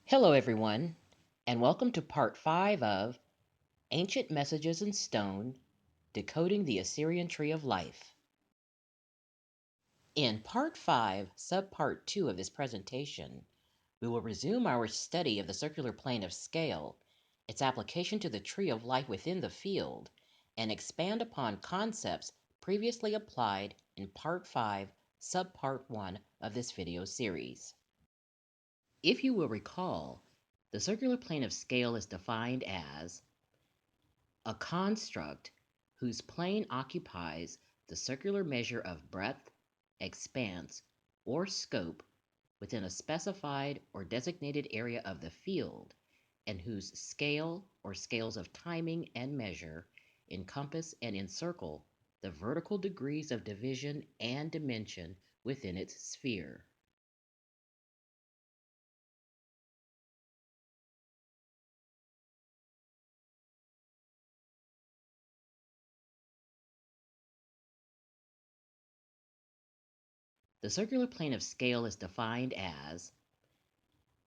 Hello, everyone, and welcome to part 5 of Ancient Messages in Stone, Decoding the Assyrian Tree of Life. In part 5, subpart 2 of this presentation, we will resume our study of the circular plane of scale, its application to the tree of life within the field, and expand upon concepts previously applied in part 5, subpart 1 of this video series. If you will recall, the circular plane of scale is defined as a construct whose plane occupies the circular measure of breadth, expanse, or scope within a specified or designated area of the field, and whose scale or scales of timing and measure encompass and encircle the vertical degrees of division and dimension within its sphere. The circular plane of scale is defined as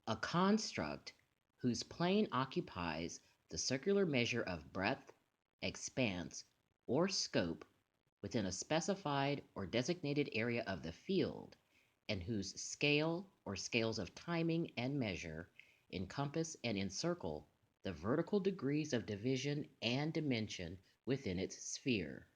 a construct whose plane occupies the circular measure of breadth, expanse, or scope within a specified or designated area of the field, and whose scale or scales of timing and measure encompass and encircle the vertical degrees of division and dimension within its sphere.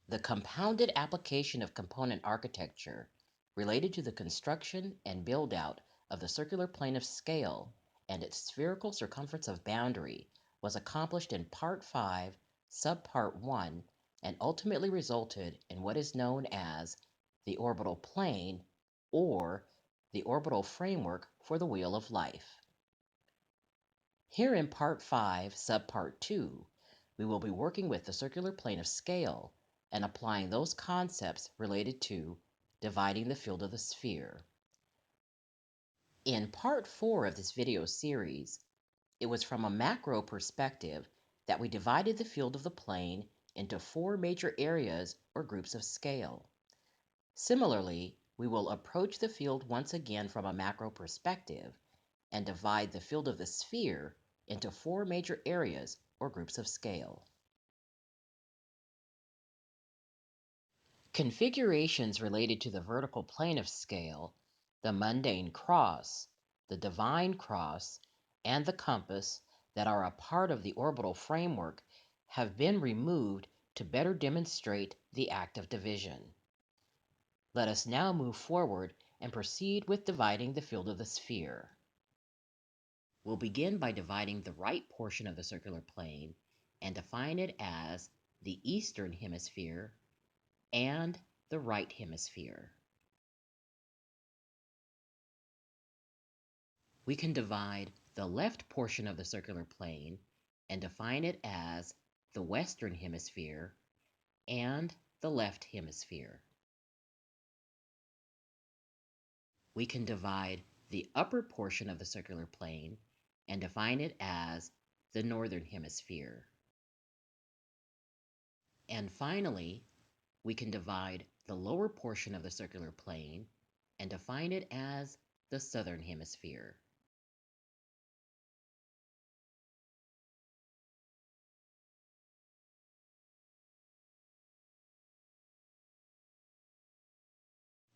The compounded application of component architecture related to the construction and build-out of the circular plane of scale and its spherical circumference of boundary was accomplished in Part 5, Subpart 1, and ultimately resulted in what is known as the orbital plane or the orbital framework for the Wheel of Life. Here in Part 5, Subpart 2, we will be working with the circular plane of scale and applying those concepts related to dividing the field of the sphere. In Part 4 of this video series, it was from a macro perspective that we divided the field of the plane into 4 major areas or groups of scale. Similarly, we will approach the field once again from a macro perspective and divide the field of the sphere into 4 major areas or groups of scale. Configurations related to the vertical plane of scale, the mundane cross, the divine cross, and the compass that are a part of the orbital framework have been removed to better demonstrate the act of division. Let us now move forward and proceed with dividing the field of the sphere. We'll begin by dividing the right portion of the circular plane and define it as the eastern hemisphere and the right hemisphere. We can divide the left portion of the circular plane and define it as the western hemisphere and the left hemisphere. We can divide the upper portion of the circular plane and define it as the northern hemisphere. And finally, we can divide the lower portion of the circular plane and define it as the southern hemisphere.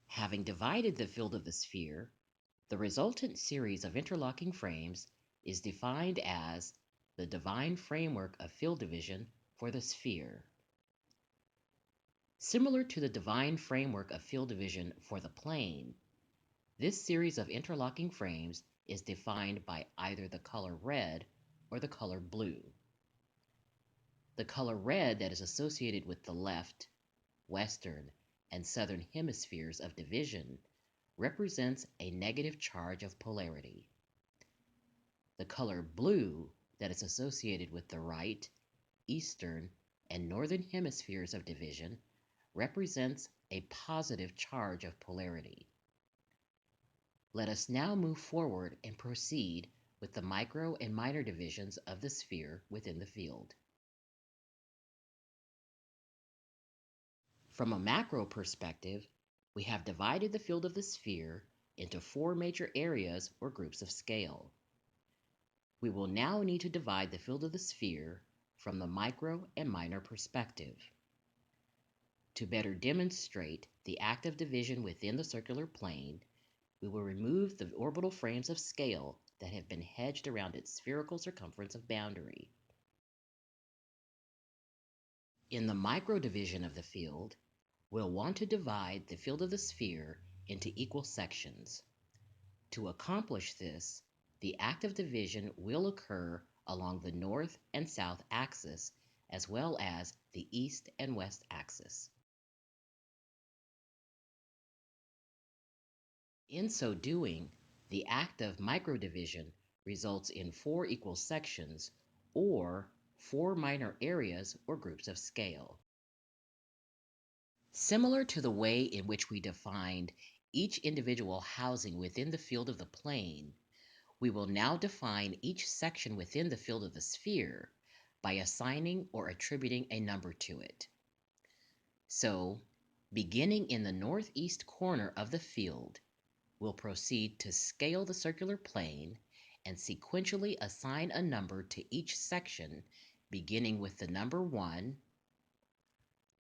Having divided the field of the sphere, the resultant series of interlocking frames is defined as the divine framework of field division for the sphere. Similar to the divine framework of field division for the plane, this series of interlocking frames is defined by either the color red or the color blue. The color red that is associated with the left, western, and southern hemispheres of division represents a negative charge of polarity. The color blue that is associated with the right, eastern, and northern hemispheres of division represents a positive charge of polarity. Let us now move forward and proceed with the micro and minor divisions of the sphere within the field. From a macro perspective, we have divided the field of the sphere into 4 major areas or groups of scale. We will now need to divide the field of the sphere from the micro and minor perspective. To better demonstrate the act of division within the circular plane, we will remove the orbital frames of scale that have been hedged around its spherical circumference of boundary. In the micro division of the field, we'll want to divide the field of the sphere into equal sections. To accomplish this, the act of division will occur along the north and south axis, as well as the east and west axis. In so doing, the act of microdivision results in 4 equal sections, or 4 minor areas or groups of scale. Similar to the way in which we defined each individual housing within the field of the plane, we will now define each section within the field of the sphere by assigning or attributing a number to it. So, beginning in the northeast corner of the field, we'll proceed to scale the circular plane and sequentially assign a number to each section, beginning with the number 1,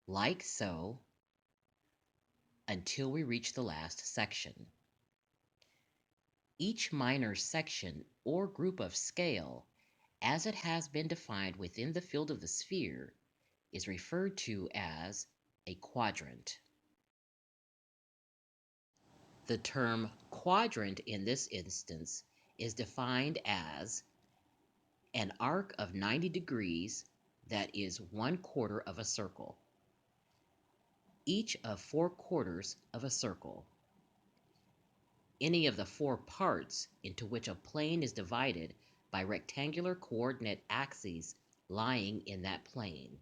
like so, until we reach the last section. Each minor section or group of scale, as it has been defined within the field of the sphere, is referred to as a quadrant. The term quadrant in this instance is defined as an arc of 90 degrees that is 1/4 of a circle, each of 4 quarters of a circle. Any of the 4 parts into which a plane is divided by rectangular coordinate axes lying in that plane.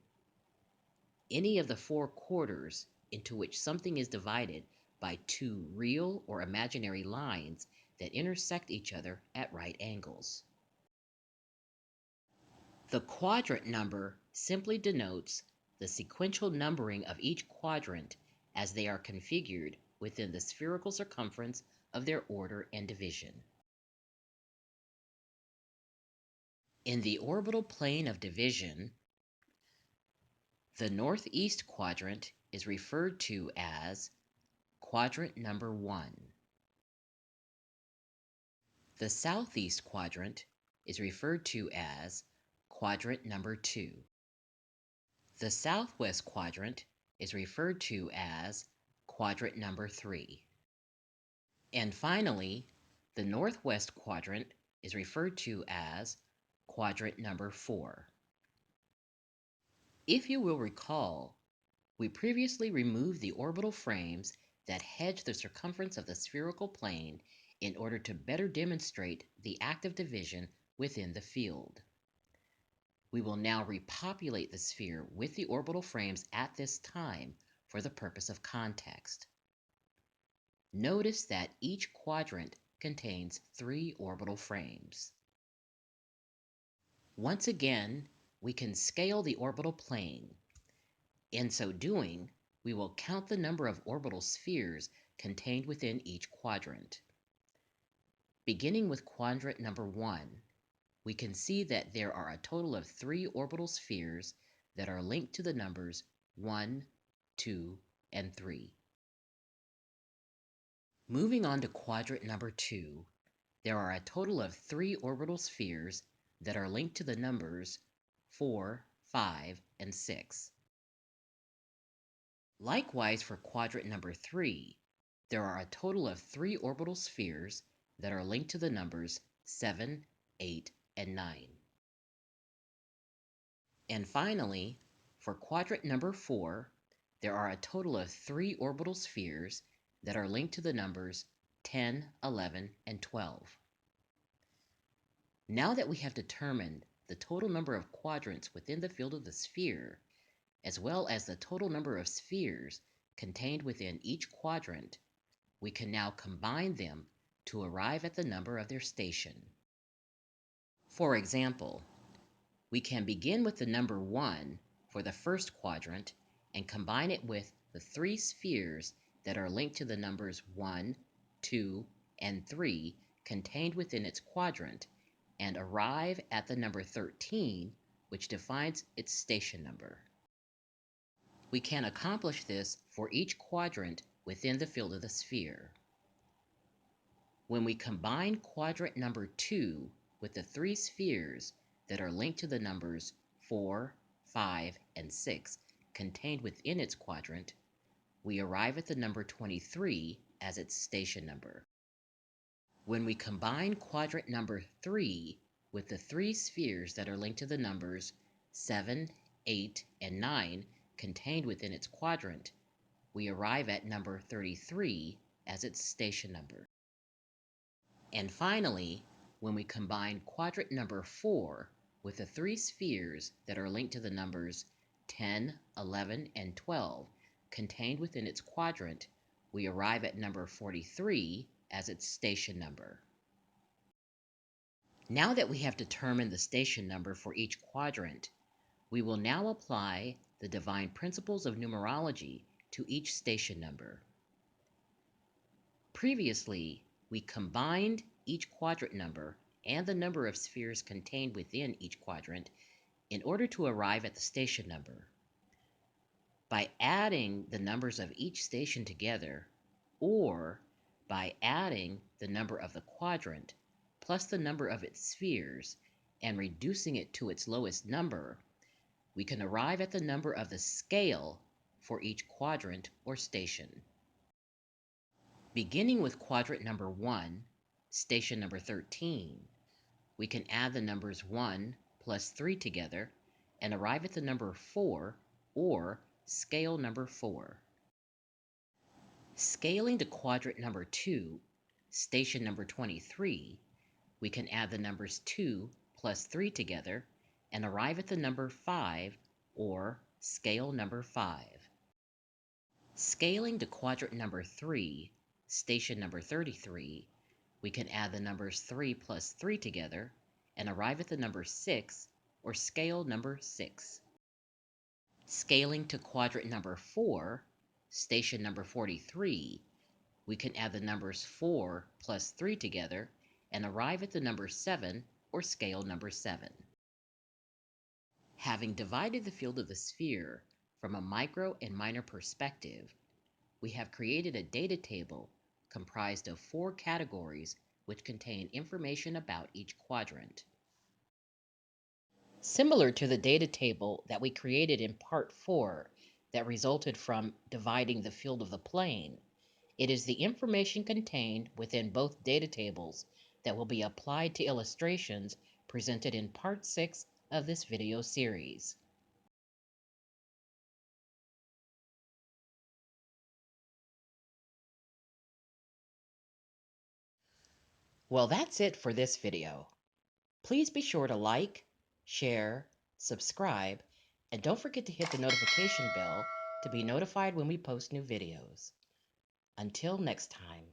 Any of the 4 quarters into which something is divided by 2 real or imaginary lines that intersect each other at right angles. The quadrant number simply denotes the sequential numbering of each quadrant as they are configured within the spherical circumference of their order and division. In the orbital plane of division, the northeast quadrant is referred to as quadrant number 1. The southeast quadrant is referred to as quadrant number 2. The southwest quadrant is referred to as quadrant number 3. And finally, the northwest quadrant is referred to as quadrant number 4. If you will recall, we previously removed the orbital frames that hedge the circumference of the spherical plane in order to better demonstrate the act of division within the field. We will now repopulate the sphere with the orbital frames at this time for the purpose of context. Notice that each quadrant contains 3 orbital frames. Once again, we can scale the orbital plane. In so doing, we will count the number of orbital spheres contained within each quadrant. Beginning with quadrant number 1, we can see that there are a total of 3 orbital spheres that are linked to the numbers 1, 2, and 3. Moving on to quadrant number 2, there are a total of 3 orbital spheres that are linked to the numbers 4, 5, and 6. Likewise, for quadrant number 3, there are a total of 3 orbital spheres that are linked to the numbers 7, 8, and 9. And finally, for quadrant number 4, there are a total of 3 orbital spheres that are linked to the numbers 10, 11, and 12. Now that we have determined the total number of quadrants within the field of the sphere, as well as the total number of spheres contained within each quadrant, we can now combine them to arrive at the number of their station. For example, we can begin with the number 1 for the first quadrant and combine it with the 3 spheres that are linked to the numbers 1, 2, and 3 contained within its quadrant and arrive at the number 13, which defines its station number. We can accomplish this for each quadrant within the field of the sphere. When we combine quadrant number 2 with the 3 spheres that are linked to the numbers 4, 5, and 6 contained within its quadrant, we arrive at the number 23 as its station number. When we combine quadrant number 3 with the 3 spheres that are linked to the numbers 7, 8, and 9 contained within its quadrant, we arrive at number 33 as its station number. And finally, when we combine quadrant number 4 with the 3 spheres that are linked to the numbers 10, 11, and 12 contained within its quadrant, we arrive at number 43 as its station number. Now that we have determined the station number for each quadrant, we will now apply the divine principles of numerology to each station number. Previously, we combined each quadrant number and the number of spheres contained within each quadrant in order to arrive at the station number. By adding the numbers of each station together, or by adding the number of the quadrant plus the number of its spheres and reducing it to its lowest number, we can arrive at the number of the scale for each quadrant or station. Beginning with quadrant number 1, station number 13, we can add the numbers 1 plus 3 together and arrive at the number 4, or scale number 4. Scaling to quadrant number 2, station number 23, we can add the numbers 2 plus 3 together and arrive at the number 5, or scale number 5. Scaling to quadrant number 3, station number 33, we can add the numbers 3 plus 3 together and arrive at the number 6, or scale number 6. Scaling to quadrant number 4, station number 43, we can add the numbers 4 plus 3 together and arrive at the number 7, or scale number 7. Having divided the field of the sphere from a micro and minor perspective, we have created a data table comprised of 4 categories which contain information about each quadrant. Similar to the data table that we created in Part 4 that resulted from dividing the field of the plane, it is the information contained within both data tables that will be applied to illustrations presented in Part 6 of this video series. Well, that's it for this video. Please be sure to like, share, subscribe, and don't forget to hit the notification bell to be notified when we post new videos. Until next time.